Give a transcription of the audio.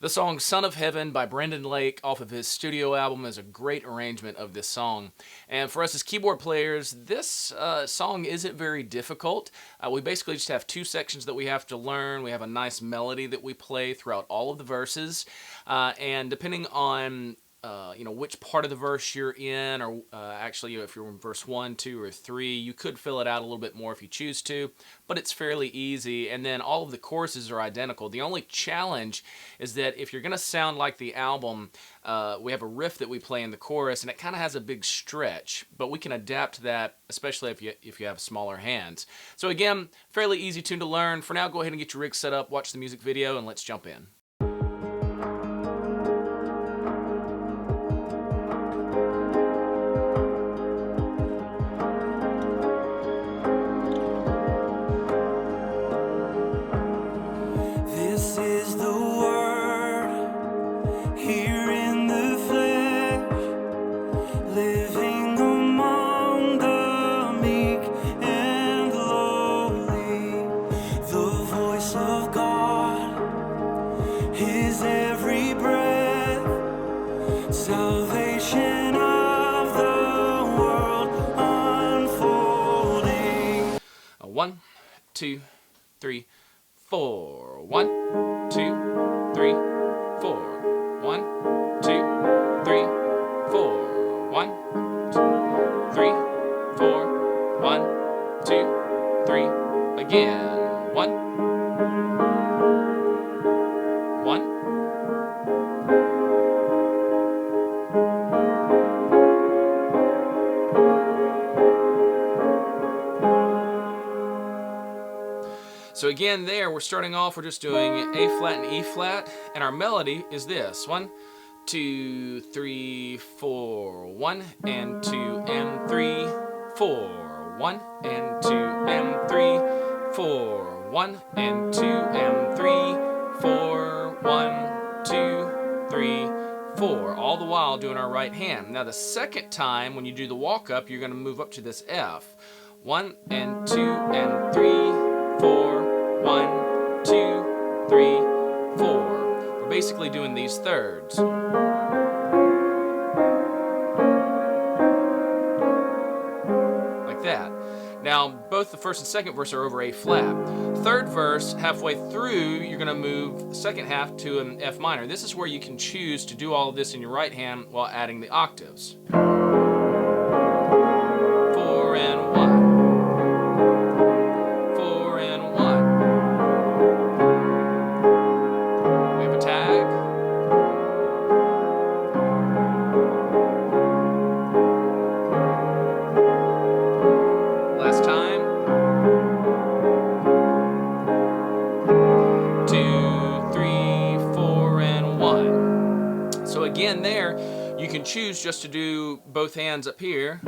The song Son of Heaven by Brendan Lake off of his studio album is a great arrangement of this song. And for us as keyboard players, this song isn't very difficult. We basically just have two sections that we have to learn. We have a nice melody that we play throughout all of the verses. And depending on which part of the verse you're in, or actually if you're in verse 1, 2, or 3, you could fill it out a little bit more if you choose to, but it's fairly easy. And then all of the choruses are identical. The only challenge is that if you're going to sound like the album, we have a riff that we play in the chorus, and it kind of has a big stretch, but we can adapt that, especially if you have smaller hands. So again, fairly easy tune to learn. For now, go ahead and get your rig set up, watch the music video, and let's jump in. Salvation of the world unfolding. 1, 2, 3, 4. 1, 2, 3, 4. 1, 2, 3, 4. 1, 2, 3, 4. 1, 2, 3. Again. 1, 1. So again there, we're starting off, we're just doing A flat and E flat, and our melody is this. 1, 2, 3, 4. 1 and 2 and 3, 4. 1 and 2 and 3, 4. 1 and 2 and 3, 4. 1, 2, 3, 4. All the while doing our right hand. Now the second time, when you do the walk up, you're going to move up to this F. 1 and 2 and 3, 4. 1, 2, 3, 4. We're basically doing these thirds. Like that. Now, both the first and second verse are over A flat. Third verse, halfway through, you're going to move the second half to an F minor. This is where you can choose to do all of this in your right hand while adding the octaves. 4 and 1. Again there, you can choose just to do both hands up here,